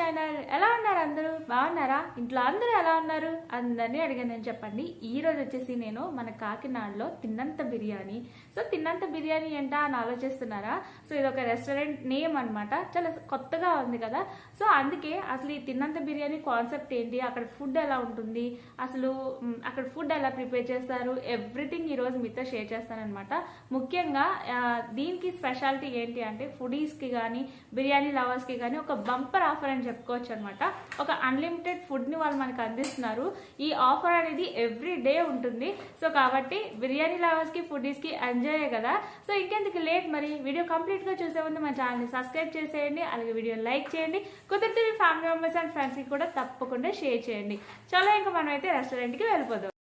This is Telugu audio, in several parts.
ఛానల్. ఎలా ఉన్నారు అందరూ? బాగున్నారా? ఇంట్లో అందరూ ఎలా ఉన్నారు? అందరినీ అడిగానని చెప్పండి. ఈ రోజు వచ్చేసి నేను మన కాకినాడలో తిన్నంత బిర్యానీ. సో తిన్నంత బిర్యానీ ఏంటా అని ఆలోచిస్తున్నారా? సో ఇది ఒక రెస్టారెంట్ నేమ్ అనమాట. చాలా కొత్తగా ఉంది కదా. సో అందుకే అసలు ఈ తిన్నంత బిర్యానీ కాన్సెప్ట్ ఏంటి, అక్కడ ఫుడ్ ఎలా ఉంటుంది, అసలు అక్కడ ఫుడ్ ఎలా ప్రిపేర్ చేస్తారు, ఎవ్రీథింగ్ ఈ రోజు మీతో షేర్ చేస్తానన్నమాట. ముఖ్యంగా దీనికి స్పెషాలిటీ ఏంటి అంటే ఫుడీస్కి కానీ బిర్యానీ లవర్స్కి కానీ ఒక బంపర్ ఆఫర్ అని చెప్పుకోవచ్చు అనమాట. ఒక అన్లిమిటెడ్ ఫుడ్ని వాళ్ళు మనకు అందిస్తున్నారు. ఈ ఆఫర్ అనేది ఎవ్రీ డే ఉంటుంది. సో కాబట్టి బిర్యానీ లవర్స్కి ఫుడీస్కి ఎంజాయ్ కదా. సో ఇంకెందుకు లేట్, మరి వీడియో కంప్లీట్గా చూసే ముందు మా ఛానల్ని సబ్స్క్రైబ్ చేసేయండి, అలాగే వీడియో లైక్ చేయండి, కుదిరితే మీ ఫ్యామిలీ మెంబర్స్ అండ్ ఫ్రెండ్స్కి కూడా తప్పకుండా షేర్ చేయండి. చలో ఇంకా మనం అయితే రెస్టారెంట్కి వెళ్ళిపోదాం.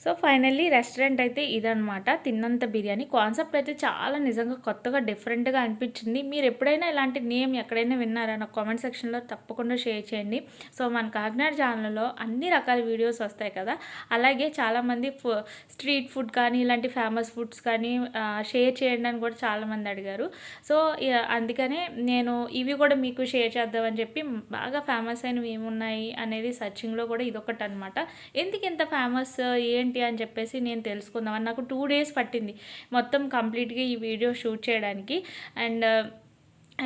సో ఫైనల్లీ రెస్టారెంట్ అయితే ఇదనమాట. తిన్నంత బిర్యానీ కాన్సెప్ట్ అయితే చాలా నిజంగా కొత్తగా డిఫరెంట్గా అనిపించింది. మీరు ఎప్పుడైనా ఇలాంటి నేమ్ ఎక్కడైనా విన్నారా? నాకు కామెంట్ సెక్షన్లో తప్పకుండా షేర్ చేయండి. సో మన కాకినాడ ఛానల్లో అన్ని రకాల వీడియోస్ వస్తాయి కదా, అలాగే చాలామంది స్ట్రీట్ ఫుడ్ కానీ ఇలాంటి ఫేమస్ ఫుడ్స్ కానీ షేర్ చేయండి అని కూడా చాలామంది అడిగారు. సో అందుకనే నేను ఇవి కూడా మీకు షేర్ చేద్దామని చెప్పి బాగా ఫేమస్ అయినవి ఏమున్నాయి అనేది సర్చింగ్లో కూడా ఇదొకటి అనమాట. ఎందుకు ఇంత ఫేమస్ ఏంటి అని చెప్పేసి నేను తెలుసుకుందామని నాకు 2 days పట్టింది మొత్తం కంప్లీట్గా ఈ వీడియో షూట్ చేయడానికి. అండ్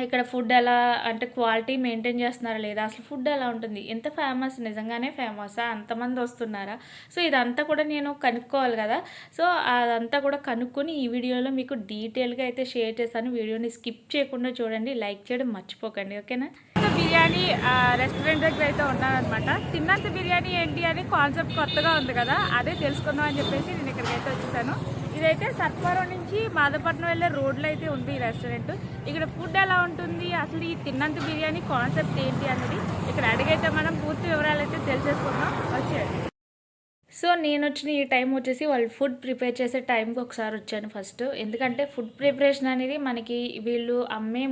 ఇక్కడ ఫుడ్ ఎలా అంటే క్వాలిటీ మెయింటైన్ చేస్తున్నారా లేదా, అసలు ఫుడ్ ఎలా ఉంటుంది, ఎంత ఫేమస్, నిజంగానే ఫేమసా, అంతమంది వస్తున్నారా, సో ఇదంతా కూడా నేను కనుక్కోవాలి కదా. సో అదంతా కూడా కనుక్కొని ఈ వీడియోలో మీకు డీటెయిల్గా అయితే షేర్ చేస్తాను. వీడియోని స్కిప్ చేయకుండా చూడండి, లైక్ చేయడం మర్చిపోకండి, ఓకేనా. బిర్యానీ రెస్టారెంట్ దగ్గర అయితే ఉన్నానమాట. తిన్నంత బిర్యానీ ఏంటి అని కాన్సెప్ట్ కొత్తగా ఉంది కదా, అదే తెలుసుకుందాం అని చెప్పేసి నేను ఇక్కడికి అయితే వచ్చేసాను. ఇదైతే సత్వరం నుంచి మాధవపట్నం వెళ్ళే రోడ్లో అయితే ఉంది ఈ రెస్టారెంట్. ఇక్కడ ఫుడ్ ఎలా ఉంటుంది, అసలు ఈ తిన్నంత బిర్యానీ కాన్సెప్ట్ ఏంటి అనేది ఇక్కడ అడిగైతే మనం పూర్తి వివరాలు అయితే తెలిసేసుకుందాం, వచ్చేయండి. సో నేను వచ్చిన ఈ టైం వచ్చేసి వాళ్ళు ఫుడ్ ప్రిపేర్ చేసే టైంకి ఒకసారి వచ్చాను ఫస్ట్. ఎందుకంటే ఫుడ్ ప్రిపరేషన్ అనేది మనకి వీళ్ళు అమ్మే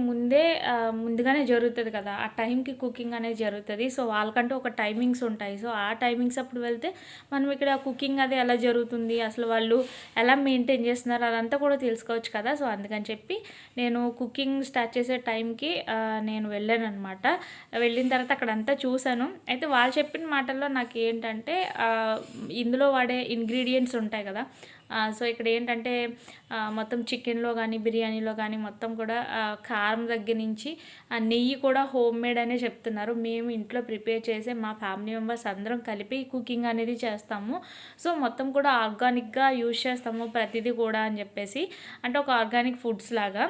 ముందుగానే జరుగుతుంది కదా, ఆ టైంకి కుకింగ్ అనేది జరుగుతుంది. సో వాళ్ళకంటూ ఒక టైమింగ్స్ ఉంటాయి. సో ఆ టైమింగ్స్ అప్పుడు వెళ్తే మనం ఇక్కడ కుకింగ్ అది ఎలా జరుగుతుంది, అసలు వాళ్ళు ఎలా మెయింటైన్ చేస్తున్నారు అదంతా కూడా తెలుసుకోవచ్చు కదా. సో అందుకని చెప్పి నేను కుకింగ్ స్టార్ట్ చేసే టైంకి నేను వెళ్ళాను అనమాట. వెళ్ళిన తర్వాత అక్కడంతా చూశాను. అయితే వాళ్ళు చెప్పిన మాటల్లో నాకు ఏంటంటే ఇందులో వాడే ఇంగ్రీడియంట్స్ ఉంటాయి కదా. సో ఇక్కడ ఏంటంటే మొత్తం చికెన్లో కానీ బిర్యానీలో కానీ మొత్తం కూడా కారం దగ్గర నుంచి నెయ్యి కూడా హోమ్ మేడ్ అనే చెప్తున్నారు. మేము ఇంట్లో ప్రిపేర్ చేసే మా ఫ్యామిలీ మెంబర్స్ అందరం కలిపి కుకింగ్ అనేది చేస్తాము. సో మొత్తం కూడా ఆర్గానిక్గా యూజ్ చేస్తాము ప్రతిదీ కూడా అని చెప్పేసి, అంటే ఒక ఆర్గానిక్ ఫుడ్స్ లాగా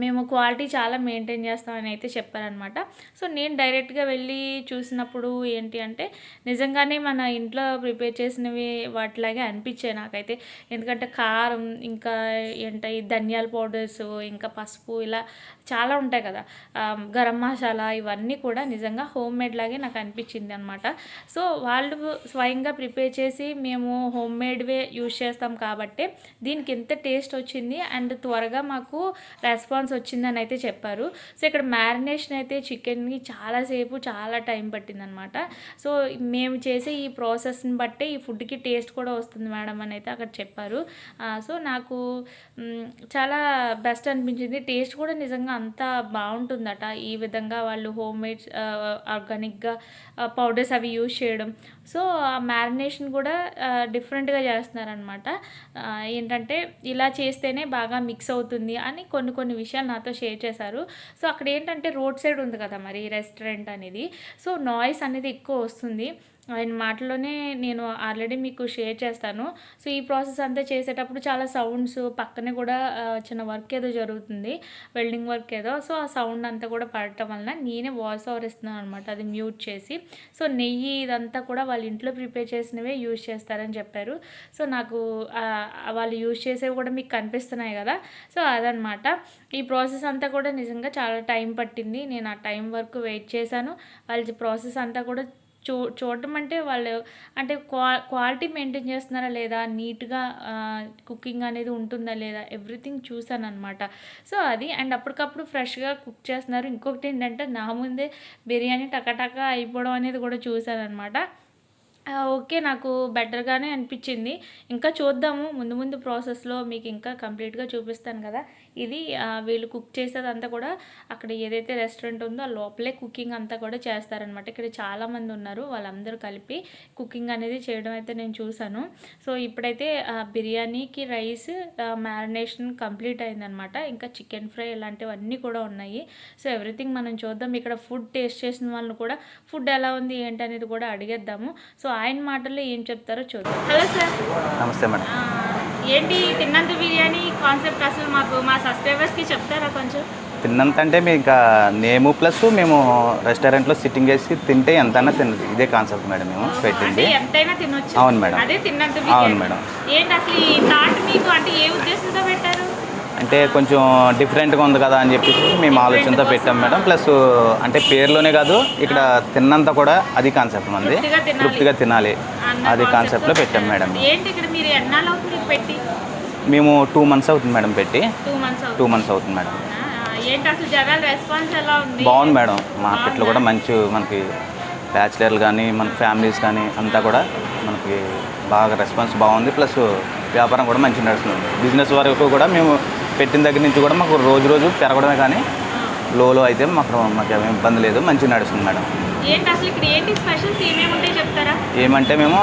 మేము క్వాలిటీ చాలా మెయింటైన్ చేస్తామని అయితే చెప్పారనమాట. సో నేను డైరెక్ట్గా వెళ్ళి చూసినప్పుడు ఏంటి అంటే నిజంగానే మన ఇంట్లో ప్రిపేర్ చేసినవి వాటిలాగే అనిపించాయి నాకైతే. ఎందుకంటే కారం, ఇంకా ఏంటి ధనియాల పౌడర్స్, ఇంకా పసుపు, ఇలా చాలా ఉంటాయి కదా, గరం మసాలా, ఇవన్నీ కూడా నిజంగా హోమ్ మేడ్ లాగే నాకు అనిపించింది అనమాట. సో వాళ్ళు స్వయంగా ప్రిపేర్ చేసి మేము హోమ్ మేడ్వే యూజ్ చేస్తాం కాబట్టి దీనికి ఎంత టేస్ట్ వచ్చింది అండ్ త్వరగా మాకు రెస్పాన్స్ వచ్చిందని అయితే చెప్పారు. సో ఇక్కడ మ్యారినేషన్ అయితే చికెన్కి చాలా టైం పట్టిందనమాట. సో మేము చేసే ఈ ప్రాసెస్ని బట్టే ఈ ఫుడ్కి టేస్ట్ కూడా వస్తుంది మేడం అని అయితే అక్కడ చెప్పారు. సో నాకు చాలా బెస్ట్ అనిపించింది. టేస్ట్ కూడా నిజంగా అంత బాగుంటుందట. ఈ విధంగా వాళ్ళు హోమ్ మేడ్ ఆర్గానిక్గా పౌడర్స్ అవి యూజ్ చేయడం. సో ఆ మ్యారినేషన్ కూడా డిఫరెంట్గా చేస్తున్నారనమాట. ఏంటంటే ఇలా చేస్తేనే బాగా మిక్స్ అవుతుంది అని కొన్ని విషయాలు నాతో షేర్ చేశారు. సో అక్కడ ఏంటంటే రోడ్ సైడ్ ఉంది కదా మరి రెస్టారెంట్ అనేది, సో నాయిస్ అనేది ఎక్కువ వస్తుంది. ఆయన మాటలోనే నేను ఆల్రెడీ మీకు షేర్ చేస్తాను. సో ఈ ప్రాసెస్ అంతా చేసేటప్పుడు చాలా సౌండ్స్, పక్కనే కూడా చిన్న వర్క్ ఏదో జరుగుతుంది, వెల్డింగ్ వర్క్ ఏదో. సో ఆ సౌండ్ అంతా కూడా పడటం వలన నేనే వాయిస్ ఓవర్ ఇస్తున్నాను అనమాట, అది మ్యూట్ చేసి. సో నెయ్యి ఇదంతా కూడా వాళ్ళ ఇంట్లో ప్రిపేర్ చేసినవే యూజ్ చేస్తారని చెప్పారు. సో నాకు వాళ్ళు యూజ్ చేసేవి కూడా మీకు కనిపిస్తున్నాయి కదా. సో అదనమాట ఈ ప్రాసెస్ అంతా కూడా నిజంగా చాలా టైం పట్టింది. నేను ఆ టైం వరకు వెయిట్ చేశాను. వాళ్ళ ప్రాసెస్ అంతా కూడా చూడటం అంటే వాళ్ళు అంటే క్వాలిటీ మెయింటైన్ చేస్తున్నారా లేదా, నీట్గా కుకింగ్ అనేది ఉంటుందా లేదా, ఎవ్రీథింగ్ చూసాను అనమాట. సో అది అండ్ అప్పటికప్పుడు ఫ్రెష్గా కుక్ చేస్తున్నారు. ఇంకొకటి ఏంటంటే నా ముందే బిర్యానీ టకాటకా అయిపోవడం అనేది కూడా చూశాను అనమాట. ఓకే. నాకు బెటర్‌గానే అనిపిచ్చింది. ఇంకా చూద్దాము ముందు ముందు ప్రాసెస్‌లో మీకు ఇంకా కంప్లీట్‌గా చూపిస్తాను కదా! ఇది వీళ్ళు కుక్ చేసేదంతా కూడా అక్కడ ఏదైతే రెస్టారెంట్ ఉందో ఆ లోపలే కుకింగ్ అంతా కూడా చేస్తారనమాట. ఇక్కడ చాలామంది ఉన్నారు. వాళ్ళందరూ కలిపి కుకింగ్ అనేది చేయడం అయితే నేను చూశాను. సో, ఇప్పుడైతే బిర్యానీకి రైస్ మ్యారినేషన్ కంప్లీట్ అయిందనమాట. ఇంకా చికెన్ ఫ్రై ఇలాంటివన్నీ కూడా ఉన్నాయి. సో, ఎవ్రీథింగ్ మనం చూద్దాం. ఇక్కడ ఫుడ్ టేస్ట్ చేసిన వాళ్ళని కూడా ఫుడ్ ఎలా ఉంది ఏంటి అనేది కూడా అడిగేద్దాము. సో, ఆయన మాటల్లో ఏం చెప్తారో చూద్దాం. Hello sir. నమస్తే మేడం. ఏంటి తిన్నంత బిర్యానీ కాన్సెప్ట్ అసలు మాకు మా సబ్స్క్రైబర్స్కి చెప్తారా కొంచెం? తిన్నంత అంటే మీ ఇంకా నేము ప్లస్ మేము రెస్టారెంట్లో సిట్టింగ్ వేసి తింటే ఎంతైనా తినదు, ఇదే కాన్సెప్ట్ మేడం మేము పెట్టింది. ఎంతైనా తినొచ్చు. అవును మేడం. అదే తిన్నంత అవును బిర్యానీ. మేడం. ఏంటి అసలు ఈ థాట్ మీకు అంటే ఏ ఉద్దేశంతో పెట్టారు? అంటే కొంచెం డిఫరెంట్గా ఉంది కదా అని చెప్పేసి మేము ఆలోచనతో పెట్టాం మేడం. ప్లస్ అంటే పేరులోనే కాదు, ఇక్కడ తిన్నంత కూడా అది కాన్సెప్ట్ మంది, తృప్తిగా తినాలి అది కాన్సెప్ట్లో పెట్టాం మేడం. ఏంటి ఇక్కడ మీరు ఎన్నాళ్ళు అవుతుంది పెట్టి? మేము 2 months అవుతుంది మేడం పెట్టి. 2 months అవుతుంది మేడం. ఏంటి అసలు జనాల రెస్పాన్స్ ఎలా ఉంది? బాగుంది మేడం. మార్కెట్లో కూడా మంచి మనకి బ్యాచిలర్లు కానీ మన ఫ్యామిలీస్ కానీ అంతా కూడా మనకి బాగా రెస్పాన్స్ బాగుంది. ప్లస్ వ్యాపారం కూడా మంచిగా నడుస్తుంది. బిజినెస్ వరకు కూడా మేము పెట్టిన దగ్గర నుంచి కూడా మాకు రోజు పెరగడమే కానీ లోలో అయితే మాకు ఏమీ ఇబ్బంది లేదు, మంచిగా నడుస్తుంది మేడం. ఏంటి అసలు ఇక్కడ ఏంటి స్పెషల్స్ ఏమేమి ఉంటాయి చెప్తారా? ఏమంటే మేము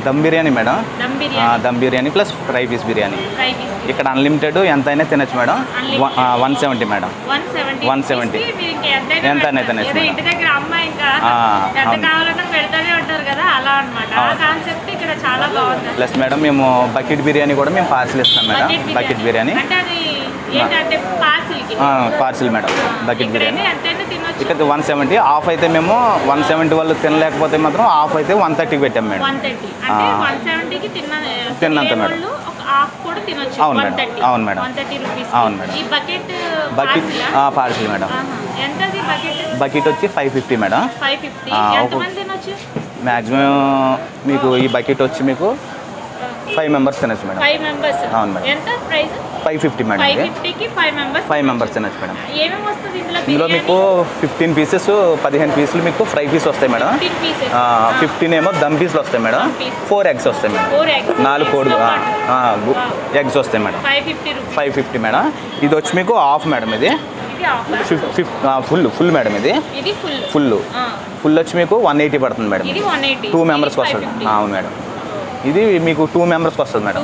dum biryani madam, dum biryani plus fry piece biryani. ఇక్కడ అన్లిమిటెడ్ ఎంతైనా తినచ్చు మేడం. 170 మేడం. 170 ఎంతైనా తినచ్చు మేడం. ఇంటి దగ్గర అమ్మ ఇంకా ఎంత కావాలన్నా పెడతానే ఉంటారు కదా, అలా అన్నమాట. ఆ కాన్సెప్ట్ ఇక్కడ చాలా బాగుంది. ప్లస్ మేడం మేము బకెట్ బిర్యానీ కూడా మేము పార్సిల్ ఇస్తాం మేడం. బకెట్ బిర్యానీ అంటే అది ఏంటంటే పార్సిల్ మేడం. బకెట్ బిర్యానీ ఎంతైనా తినొచ్చు. ఇక్కడ 170 ఆఫ్ అయితే మేము 170 వాళ్ళు తినలేకపోతే మాత్రం ఆఫ్ అయితే 130కి పెట్టాం మేడం. 130 అంటే 170కి తిన్నంత మేడం. ఒక హాఫ్ కూడా తినొచ్చు. అవును మేడం. అవును మేడం. 130 రూపీస్. అవును మేడం. ఈ బకెట్ పార్సిల్ మేడం. ఎంతది బకెట్? బకెట్ వచ్చి 550 మేడం. 550. ఎంతమంది తినొచ్చు? మ్యాక్సిమం మీకు ఈ బకెట్ వచ్చి మీకు 5 members తినచ్చు మేడం. 5 members. అవును మేడం. ఎంత ప్రైస్? 550 మేడం. 550కి 5 members తినచ్చు మేడం. ఏమేమి వస్తుంది ఇందులో మీకు 15 pieces 15 పీసులు మీకు ఫ్రై పీస్ వస్తాయి మేడం. 15 ఏమో దమ్ పీసులు వస్తాయి మేడం. 4 eggs వస్తాయి మేడం. 4 కోడి ఎగ్స్ వస్తాయి మేడం. 550 మేడం. ఇది వచ్చి మీకు హాఫ్ మేడం. ఇది ఫుల్ మేడం. ఇది ఫుల్ వచ్చి మీకు 180 పడుతుంది మేడం. 2 members వస్తుంది. అవును మేడం. ఇది మీకు 2 members వస్తుంది మేడం.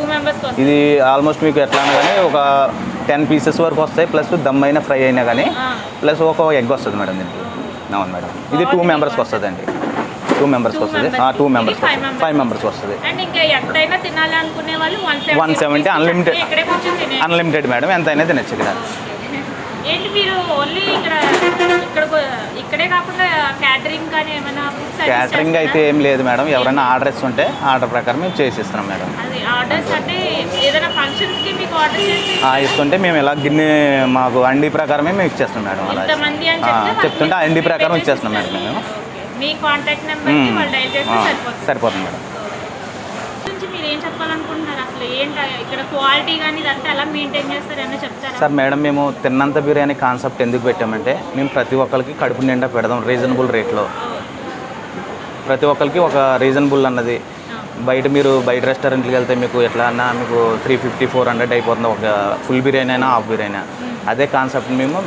ఇది ఆల్మోస్ట్ మీకు ఎట్లా అయినా కానీ ఒక 10 pieces వరకు వస్తాయి. ప్లస్ దమ్ అయినా ఫ్రై అయినా కానీ ప్లస్ ఒక ఎగ్ వస్తుంది మేడం దీనికి. అవును మేడం. ఇది 2 members వస్తుంది అండి. 2 members వస్తుంది. 2 members 5 members వస్తుంది. 170 అన్లిమిటెడ్ మేడం. ఎంతైనా తినచ్చు ఇక్కడ. ఏంటి మీరు ఓన్లీ ఇక్కడే కాకుండా క్యాటరింగ్ కానీ ఏమైనా క్యాటరింగ్ అయితే ఏం లేదు మేడం. ఎవరైనా ఆర్డర్స్ ఉంటే ఆర్డర్ ప్రకారం మేము చేసిస్తున్నాం మేడం. అది ఆర్డర్స్ అంటే ఏదైనా ఫంక్షన్స్కి మీకు ఆర్డర్ చేసి ఇస్తుంటే మేము ఇలా గిన్నె మాకు అండి ప్రకారమే మేము ఇచ్చేస్తాం మేడం. అలా చెప్తుంటే అండి ప్రకారం ఇచ్చేస్తున్నాం మేడం. మేము మీ కాంటాక్ట్ నెంబర్కి వాళ్ళు డైల్ చేస్తే సరిపోతుంది మేడం. మీరు ఏం చెప్పాలనుకుంటున్నారు? అసలు ఏంటి ఇక్కడ క్వాలిటీ కానీ ఇదంతా ఎలా మెయింటైన్ చేస్తారని చెప్తారా? సార్ మేడం మేము తిన్నంత బిర్యానీ కాన్సెప్ట్ ఎందుకు పెట్టామంటే మేము ప్రతి ఒక్కరికి కడుపు నిండా పెడదాం రీజనబుల్ రేట్లో. ప్రతి ఒక్కరికి ఒక రీజనబుల్ అన్నది. మీరు బయట రెస్టారెంట్కి వెళ్తే మీకు ఎట్లా అన్నా మీకు 350-400 అయిపోతుంది ఒక ఫుల్ బిర్యానీ అయినా హాఫ్ బిర్యానీ. అదే కాన్సెప్ట్ మేము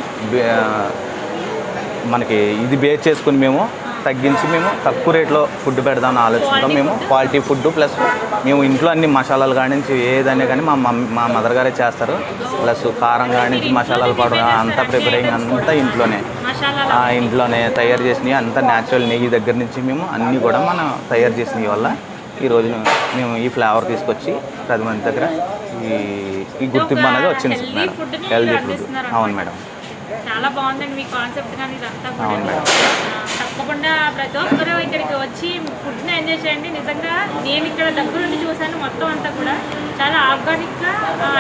మనకి ఇది బేస్ చేసుకుని మేము తగ్గించి మేము తక్కువ రేట్లో ఫుడ్ పెడదామని ఆలోచనతో మేము క్వాలిటీ ఫుడ్ ప్లస్ మేము ఇంట్లో అన్ని మసాలాలు కానించి ఏదైనా కానీ మా మదర్ గారే చేస్తారు. ప్లస్ కారం కానించి మసాలాలు పౌడర్ అంతా ప్రిపేరింగ్ అంతా ఇంట్లోనే తయారు చేసినవి అంతా న్యాచురల్ నెయ్యి దగ్గర నుంచి మేము అన్నీ కూడా మనం తయారు చేసినవి వల్ల ఈరోజు మేము ఈ ఫ్లేవర్ తీసుకొచ్చి 10 మంది దగ్గర ఈ గుర్తింపు అనేది వచ్చింది మేడం. Healthy food. అవును మేడం. చాలా బాగుందండి మీ కాన్సెప్ట్ కానీ ఇదంతా కూడా. అవును మేడం. తప్పకుండా ప్రతి ఒక్కరూ ఇక్కడికి వచ్చి ఫుడ్ని ఎంజాయ్ చేయండి. నిజంగా నేను ఇక్కడ దగ్గర నుండి చూసాను మొత్తం అంతా కూడా చాలా ఆర్గానిక్గా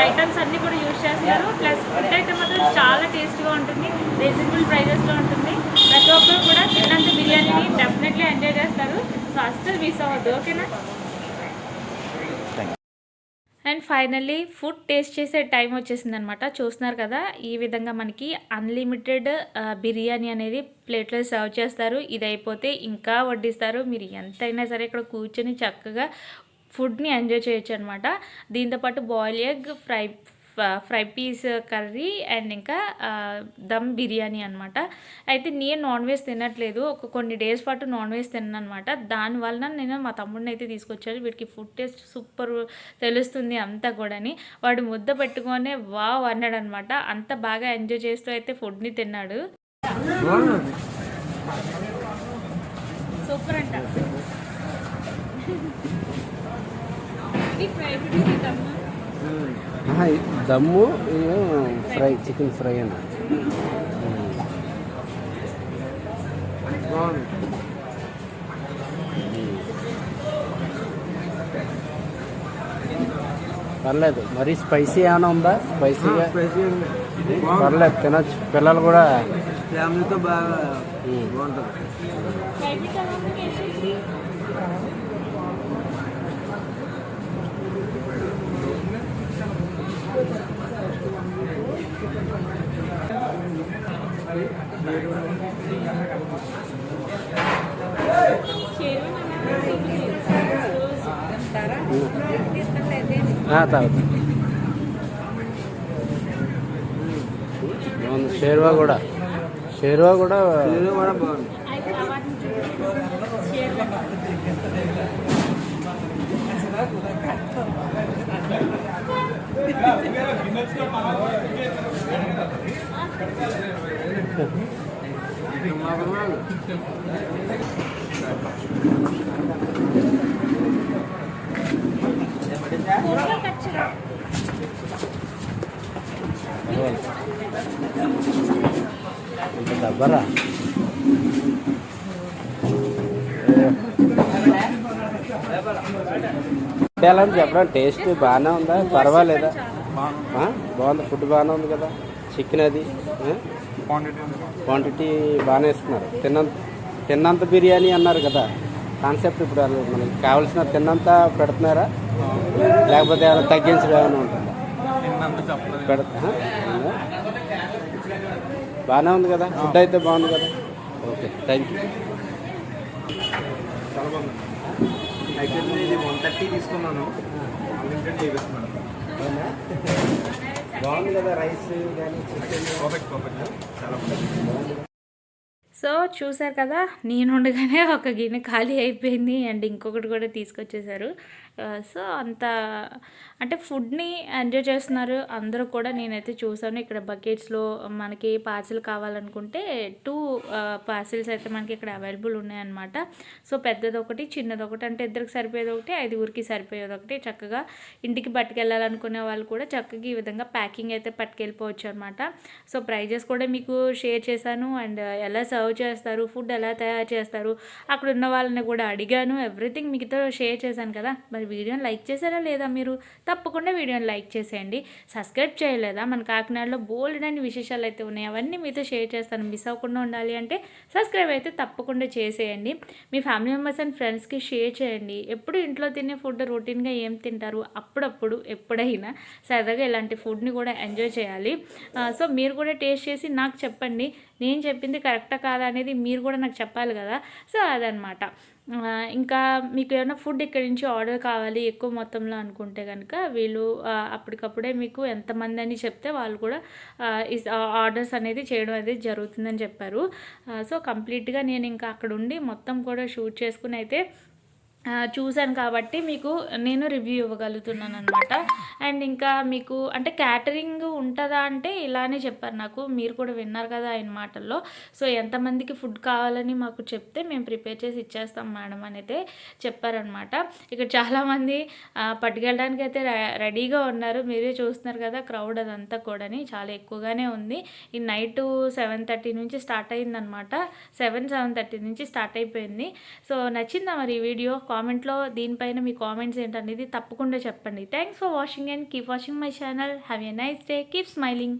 ఐటమ్స్ అన్నీ కూడా యూజ్ చేస్తారు. ప్లస్ ఫుడ్ అయితే మాత్రం చాలా టేస్ట్గా ఉంటుంది, రీజనబుల్ ప్రైజెస్లో ఉంటుంది. ప్రతి ఒక్కరు కూడా తిన్నంత బిర్యానీని డెఫినెట్లీ ఎంజాయ్ చేస్తారు. సో అస్సలు మిస్ అవ్వద్దు. ఓకేనా? Thank you. And finally food taste చేసే టైం వచ్చేసింది అనమాట. చూస్తున్నారు కదా, ఈ విధంగా మనకి అన్లిమిటెడ్ బిర్యానీ అనేది ప్లేట్లో సర్వ్ చేస్తారు. ఇది అయిపోతే ఇంకా వడ్డిస్తారు. మీరు ఎంతైనా సరే ఇక్కడ కూర్చొని చక్కగా ఫుడ్ని ఎంజాయ్ చేయొచ్చు అనమాట. దీంతోపాటు boil egg, fry piece curry and ఇంకా దమ్ బిర్యానీ అనమాట. అయితే నేను నాన్ వెజ్ తినట్లేదు, కొన్ని డేస్ పాటు నాన్ వెజ్ తిన్నాను అనమాట. దానివల్ల నేను మా తమ్ముడిని అయితే తీసుకొచ్చాను. వీడికి ఫుడ్ టేస్ట్ సూపర్ తెలుస్తుంది అంతా కూడాని. వాడు ముద్ద పెట్టుకొని వావ్ అన్నాడు అనమాట. అంత బాగా ఎంజాయ్ చేస్తూ అయితే ఫుడ్ని తిన్నాడు. సూపర్ అంట. దమ్ము ఫ్రై, చికెన్ ఫ్రై అన్న పర్లేదు. మరీ స్పైసీ ఏమైనా ఉందా? స్పైసీగా పర్లేదు, తినచ్చు. పిల్లలు కూడా ఫ్యామిలీతో బాగా బాగుంటుంది. తాగుతా. షేర్వా కూడా బాగుంది. డబ్బరా పెట్టాలని చెప్పడం. టేస్ట్ బాగానే ఉందా? పర్వాలేదా? బాగుంది. ఫుడ్ బాగానే ఉంది కదా. చికెన్ అది క్వాంటిటీ బాగానే ఇస్తున్నారు. తిన్నంత బిర్యానీ అన్నారు కదా కాన్సెప్ట్. ఇప్పుడు మనకి కావాల్సిన తిన్నంత పెడుతున్నారా, లేకపోతే ఏమైనా తగ్గించడం ఏమైనా ఉంటుందా? బాగానే ఉంది కదా. ఫుడ్ అయితే బాగుంది కదా. Okay, thank you. చాలా బాగుంది. యాక్చువల్లీ ఇది 130 తీసుకున్నాను. బాగుంది కదా. రైస్ కానీ చికెన్ చాలా బాగుంది. సో చూసారు కదా, నేను ఉండగానే ఒక గిన్నె ఖాళీ అయిపోయింది అండ్ ఇంకొకటి కూడా తీసుకొచ్చేసారు. సో అంత అంటే ఫుడ్ని ఎంజాయ్ చేస్తున్నారు అందరూ కూడా. నేనైతే చూసాను ఇక్కడ బకెట్స్లో మనకి పార్సిల్ కావాలనుకుంటే 2 పార్సిల్స్ అయితే మనకి ఇక్కడ అవైలబుల్ ఉన్నాయన్నమాట. సో పెద్దది ఒకటి, చిన్నది ఒకటి, అంటే ఇద్దరికి సరిపోయేది ఒకటి, 5గురికి సరిపోయేది ఒకటి. చక్కగా ఇంటికి పట్టుకెళ్ళాలనుకునే వాళ్ళు కూడా చక్కగా ఈ విధంగా ప్యాకింగ్ అయితే పట్టుకెళ్ళిపోవచ్చు అనమాట. సో ప్రైజెస్ కూడా మీకు షేర్ చేశాను అండ్ ఎలా సర్వ్ చేస్తారు, ఫుడ్ ఎలా తయారు చేస్తారు, అక్కడ ఉన్న వాళ్ళని కూడా అడిగాను. ఎవ్రీథింగ్ మీతో షేర్ చేశాను కదా. మరి వీడియోని లైక్ చేశారా లేదా? మీరు తప్పకుండా వీడియోని లైక్ చేసేయండి. సబ్స్క్రైబ్ చేయలేదా? మన కాకినాడలో బోల్డ్ అని విశేషాలు అయితే ఉన్నాయి, అవన్నీ మీతో షేర్ చేస్తాను. మిస్ అవ్వకుండా ఉండాలి అంటే సబ్స్క్రైబ్ అయితే తప్పకుండా చేసేయండి. మీ ఫ్యామిలీ మెంబర్స్ అండ్ ఫ్రెండ్స్కి షేర్ చేయండి. ఎప్పుడు ఇంట్లో తినే ఫుడ్ రొటీన్గా ఏం తింటారు, అప్పుడప్పుడు ఎప్పుడైనా సరదాగా ఇలాంటి ఫుడ్ని కూడా ఎంజాయ్ చేయాలి. సో మీరు కూడా టేస్ట్ చేసి నాకు చెప్పండి. నేను చెప్పింది కరెక్టా కాదా అనేది మీరు కూడా నాకు చెప్పాలి కదా. సో అదనమాట. ఇంకా మీకు ఏమైనా ఫుడ్ ఇక్కడి నుంచి ఆర్డర్ కావాలి ఎక్కువ మొత్తంలో అనుకుంటే కనుక వీళ్ళు అప్పటికప్పుడే మీకు ఎంతమంది అని చెప్తే వాళ్ళు కూడా ఆర్డర్స్ అనేది చేయడం అనేది జరుగుతుందని చెప్పారు. సో కంప్లీట్గా నేను ఇంకా అక్కడ ఉండి మొత్తం కూడా షూట్ చేసుకుని అయితే చూశాను కాబట్టి మీకు నేను రివ్యూ ఇవ్వగలుగుతున్నాను అనమాట. అండ్ ఇంకా మీకు అంటే క్యాటరింగ్ ఉంటుందా అంటే ఇలానే చెప్పారు నాకు. మీరు కూడా విన్నారు కదా ఆయన మాటల్లో. సో ఎంతమందికి ఫుడ్ కావాలని మాకు చెప్తే మేము ప్రిపేర్ చేసి ఇచ్చేస్తాం మేడం అని అయితే చెప్పారనమాట. ఇక్కడ చాలామంది పట్టుకెళ్ళడానికి అయితే రెడీగా ఉన్నారు. మీరే చూస్తున్నారు కదా క్రౌడ్ అదంతా కూడాని చాలా ఎక్కువగానే ఉంది. ఈ నైట్ 7:30 నుంచి స్టార్ట్ అయిందనమాట. 7:30 నుంచి స్టార్ట్ అయిపోయింది. సో నచ్చిందా మరి ఈ వీడియో? కామెంట్లో దీనిపైన మీ కామెంట్స్ ఏంటనేది తప్పకుండా చెప్పండి. Thanks for watching and keep watching my channel. Have a nice day. Keep smiling.